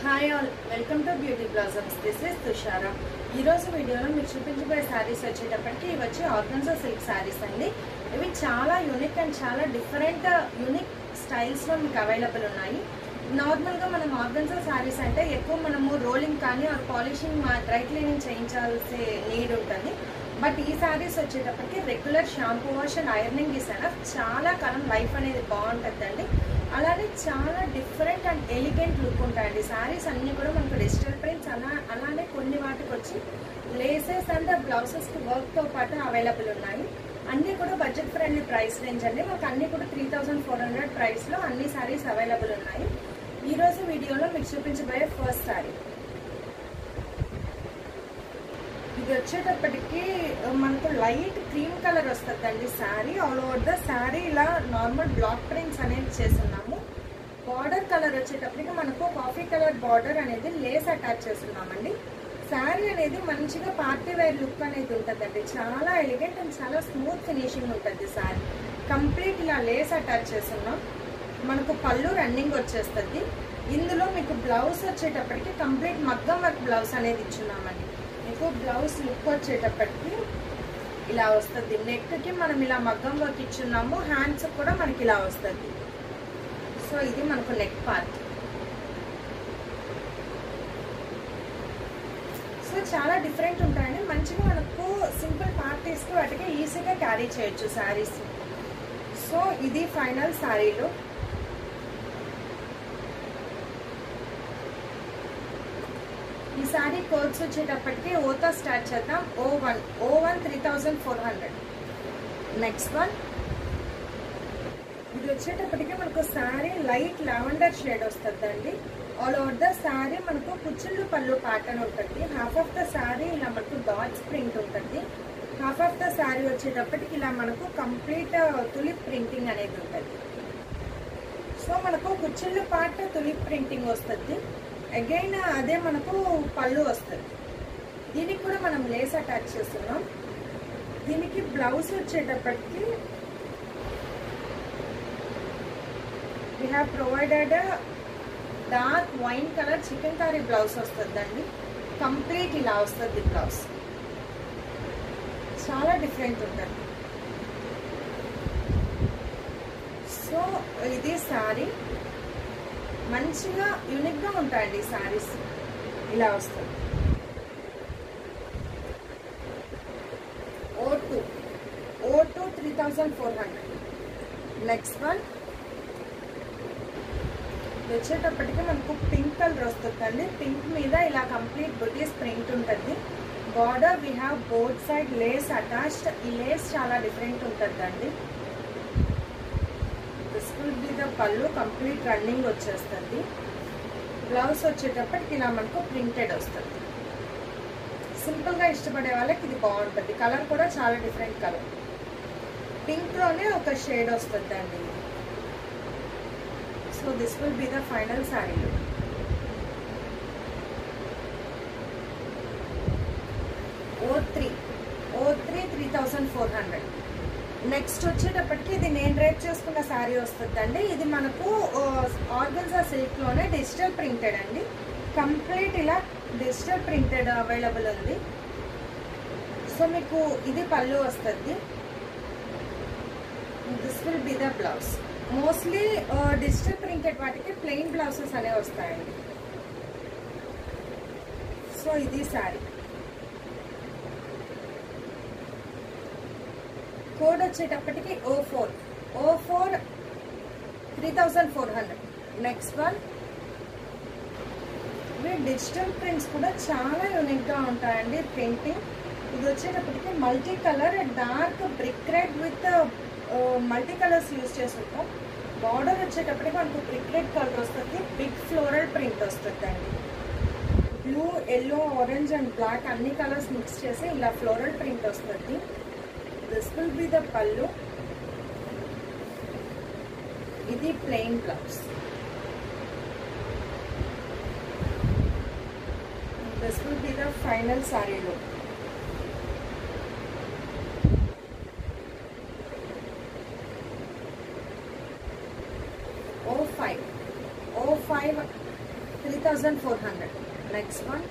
Hi all, welcome to beauty blossoms. This is Tushara. ఈరోజు వీడియోలో మీరు చూపించబోయే శారీస్ వచ్చేటప్పటికి ఇవి వచ్చి ఆర్గన్జా సిల్క్ శారీస్ అండి. ఇవి చాలా యూనిక్ అండ్ చాలా డిఫరెంట్ యూనిక్ స్టైల్స్లో మీకు అవైలబుల్ ఉన్నాయి. నార్మల్గా మనం ఆర్గన్జా శారీస్ అంటే ఎక్కువ మనము రోలింగ్ కానీ ఆర్ పాలిషింగ్ డ్రై క్లీనింగ్ చేయించాల్సి నీడ్ ఉంటుంది. బట్ ఈ శారీస్ వచ్చేటప్పటికి regular shampoo wash and ironing is enough. చాలా కాలం లైఫ్ అనేది బాగుంటుందండి. అలానే చాలా డిఫరెంట్ అండ్ ఎలిగెంట్ లుక్ ఉంటాయండి. శారీస్ అన్నీ కూడా మనకు డిజిటల్ ప్రింట్స్ అలానే కొన్ని వాటికి వచ్చి లేసెస్ అండ్ బ్లౌజెస్కి వర్క్తో పాటు అవైలబుల్ ఉన్నాయి. అన్నీ కూడా బడ్జెట్ ఫ్రెండ్లీ ప్రైస్ రేంజ్ అండి. మనకు అన్నీ కూడా 3400 ప్రైస్లో అన్ని శారీస్ అవైలబుల్ ఉన్నాయి. ఈరోజు వీడియోలో మీకు చూపించబోయే ఫస్ట్ శారీ ఇది వచ్చేటప్పటికి మనకు లైట్ క్రీమ్ కలర్ వస్తుందండి sari. All over the sari ఇలా నార్మల్ బ్లాక్ ప్రింట్స్ అనేది చేస్తున్నాము. బార్డర్ కలర్ వచ్చేటప్పటికి మనకు కాఫీ కలర్ బార్డర్ అనేది లేస్ అటాచ్ చేస్తున్నామండి. శారీ అనేది మంచిగా పార్టీ వేర్ లుక్ అనేది ఉంటుందండి. చాలా ఎలిగెంట్ అండ్ చాలా స్మూత్ ఫినిషింగ్ ఉంటుంది శారీ. కంప్లీట్ ఇలా లేస్ అటాచ్ చేస్తున్నాం. మనకు పళ్ళు రన్నింగ్ వచ్చేస్తుంది. ఇందులో మీకు బ్లౌజ్ వచ్చేటప్పటికి కంప్లీట్ మగ్గం వర్క్ బ్లౌజ్ అనేది ఇచ్చున్నామండి. మీకు బ్లౌజ్ లుక్ వచ్చేటప్పటికి ఇలా వస్తుంది. నెక్కి మనం ఇలా మగ్గం వర్క్ ఇచ్చున్నాము. హ్యాండ్స్ కూడా మనకి ఇలా వస్తుంది. సో ఇది మనకు నెక్ పార్ట్. సో చాలా డిఫరెంట్ ఉంటాయండి. మంచిగా మనకు సింపుల్ పార్టీస్కి వాటికి ఈజీగా క్యారీ చేయొచ్చు శారీస్. సో ఇది ఫైనల్ శారీలో. ఈ శారీ కోడ్స్ వచ్చేటప్పటికి ఓతో స్టార్ట్ చేద్దాం. O1 3400. నెక్స్ట్ వన్ ఇది వచ్చేటప్పటికి మనకు శారీ లైట్ లావెండర్ షేడ్ వస్తుందండి. ఆల్ ఓవర్ ద శారీ మనకు కుచ్చుళ్ళు పళ్ళు ప్యాటర్న్ ఉంటుంది. హాఫ్ ఆఫ్ ద శారీ ఇలా మనకు డాట్స్ ప్రింట్ ఉంటుంది. హాఫ్ ఆఫ్ ద శారీ వచ్చేటప్పటికి ఇలా మనకు కంప్లీట్ తులిప్ ప్రింటింగ్ అనేది ఉంటుంది. సో మనకు కుచ్చుళ్ళు పార్ట్ తులిప్ ప్రింటింగ్ వస్తుంది. అగైన్ అదే మనకు పళ్ళు వస్తుంది. దీనికి కూడా మనం లేస్ అటాచ్ చేస్తున్నాం. దీనికి బ్లౌజ్ వచ్చేటప్పటికి we have provided dark wine colour chicken curry blouse వస్తుందండి. కంప్లీట్ ఇలా వస్తుంది బ్లౌజ్. చాలా డిఫరెంట్ ఉంటుంది. సో ఇది శారీ మంచిగా యూనిక్గా ఉంటాయండి శారీస్. ఇలా వస్తుంది. O2 3400. నెక్స్ట్ వన్ వచ్చేటప్పటికి మనకు పింక్ కలర్ వస్తుందండి. పింక్ మీద ఇలా కంప్లీట్ బుటీస్ ప్రింట్ ఉంటుంది. Border we have both side lace attached. ఈ లేస్ చాలా డిఫరెంట్ ఉంటుందండి. దిస్ విల్ బి ద పళ్ళు. కంప్లీట్ రన్నింగ్ వచ్చేస్తుంది. బ్లౌజ్ వచ్చేటప్పటికి ఇలా మనకు ప్రింటెడ్ వస్తుంది. సింపుల్గా ఇష్టపడే వాళ్ళకి ఇది బాగుంటుంది. కలర్ కూడా చాలా డిఫరెంట్ కలర్. పింక్లోనే ఒక షేడ్ వస్తుందండి. So this will be the final sari. O3 3400. Next వచ్చేటప్పటికి ఇది నేను డ్రైప్ చేసుకున్న శారీ వస్తుందండి. ఇది మనకు ఆర్గన్జా సిల్క్లోనే డిజిటల్ ప్రింటెడ్ అండి. కంప్లీట్ ఇలా డిజిటల్ ప్రింటెడ్ అవైలబుల్ ఉంది. సో మీకు ఇది పళ్ళు వస్తుంది. This will be the blouse. Mostly digital printed వాటికి ప్లెయిన్ బ్లౌజెస్ అనేవి వస్తాయండి. సో ఇది శారీ. కోడ్ వచ్చేటప్పటికి O4 3400. నెక్స్ట్ వన్ ఇవి డిజిటల్ ప్రింట్స్ కూడా చాలా యూనిక్గా ఉంటాయండి. ప్రింటింగ్ ఇది వచ్చేటప్పటికి multi colour dark brick red with multi colours use చేస్తుంటాం. బార్డర్ వచ్చేటప్పటికి మనకు బ్రిక్ రెడ్ కలర్ వస్తుంది. బిగ్ ఫ్లోరల్ ప్రింట్ వస్తుందండి. Blue, yellow, orange and black అన్ని కలర్స్ మిక్స్ చేసి ఇలా ఫ్లోరల్ ప్రింట్ వస్తుంది. This will be the pallu. ఇది plain blouse. This will be the final శారీలో. O5 3400. నెక్స్ట్ వన్,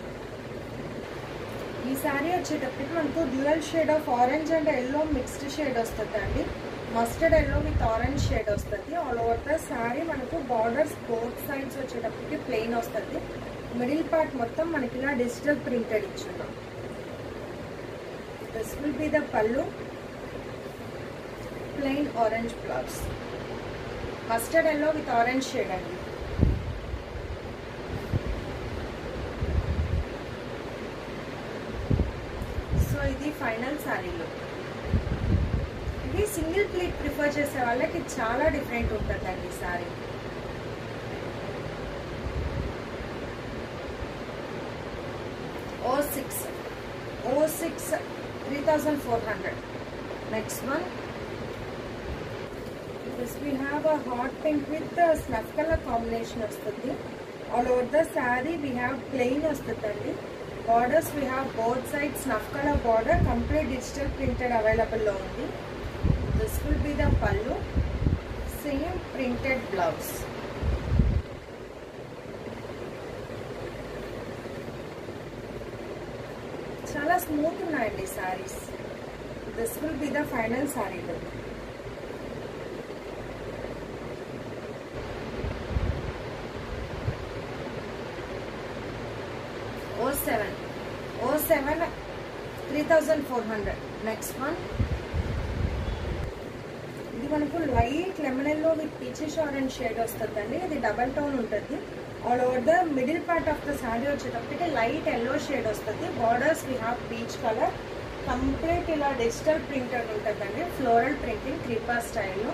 ఈ శారీ వచ్చేటప్పటికి మనకు dual shade of orange and yellow mixed shade వస్తుంది అండి. Mustard yellow with orange shade వస్తుంది. ఆల్ ఓవర్ ద శారీ మనకు బార్డర్స్ బోత్ సైడ్స్ వచ్చేటప్పటికి ప్లెయిన్ వస్తుంది. మిడిల్ పార్ట్ మొత్తం మనకి ఇలా డిజిటల్ ప్రింటెడ్ ఇచ్చున్నాం. This will be the pallu, plain orange blouse, mustard yellow with orange shade అండి. సో ఇది ఫైనల్ శారీలో. ఇది సింగిల్ ప్లీట్ ప్రిఫర్ చేసే వాళ్ళకి చాలా డిఫరెంట్ ఉంటుందండి sari. O6 3400. Next one, this we have a hot pink with the snuff color combination వస్తుంది. All over the saree we have plain వస్తుందండి. Borders we have both sides snuff color border, complete digital printed available లో ఉంది. This will be the pallu, same printed blouse. చాలా smooth ఉన్నాయండి saris. This will be the final sorry look. O7 3400. Next one, ఇది మనకు light lemon yellow with peaches orange shade వస్తుందండి. ఇది double tone ఉంటుంది. All over the middle part of the sari వచ్చేటప్పటికి light yellow shade వస్తుంది. Borders we have peach colour, complete ఇలా digital printed ఉంటుందండి. Floral printing creeper స్టైల్లో.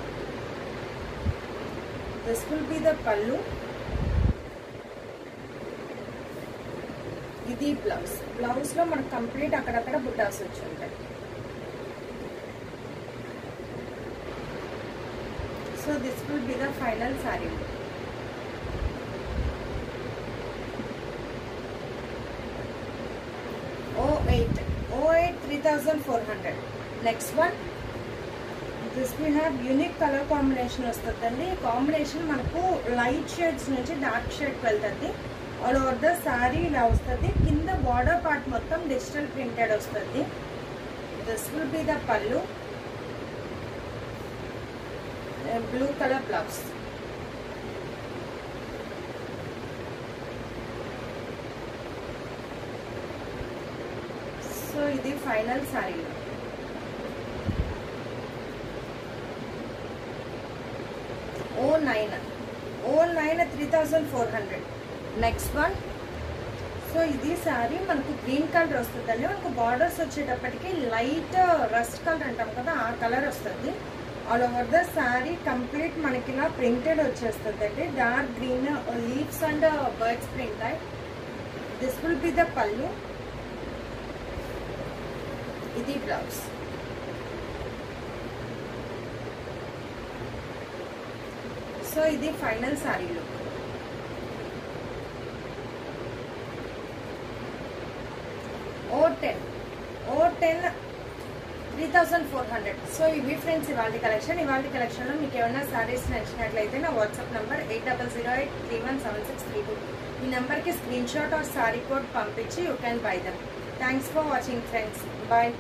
This will be the pallu, ఇది blouse. Blouse లో మనకు కంప్లీట్ అక్కడక్కడ బుట్టాస్ వచ్చి ఉంటాయి. So this will be the final sari. O8 3400. Next one, this we have unique colour combination వస్తుందండి. కాంబినేషన్ మనకు లైట్ షేడ్స్ నుంచి డార్క్ షేడ్కి వెళ్తుంది. ఆల్ ఓవర్ ద శారీ ఇలా వస్తుంది. కింద బార్డర్ పార్ట్ మొత్తం డిజిటల్ ప్రింటెడ్ వస్తుంది. దిస్ విల్ బి ద పళ్ళు, బ్లూ కలర్ బ్లౌజ్. సో ఇది final sari. O9 3400. Next one, so ఇది శారీ మనకు గ్రీన్ కలర్ వస్తుందండి. మనకు బార్డర్స్ వచ్చేటప్పటికి లైట్ రస్ట్ కలర్ అంటాం కదా, ఆ కలర్ వస్తుంది. All over the sari complete మనకి ఇలా ప్రింటెడ్ వచ్చేస్తుందండి. Dark green leaves and birds print type. This will be the pallu, ఇది బ్లౌజ్. సో ఇది final sari look. O10 3400. So ఇవి ఫ్రెండ్స్ ఇవాళ కలెక్షన్. ఇవాళ కలెక్షన్లో మీకు ఏమైనా శారీస్ నచ్చినట్లయితే నా వాట్సాప్ నంబర్ 8008317632. ఈ నెంబర్కి screenshot or sari code పంపించి you can buy them. Thanks for watching friends. Bye.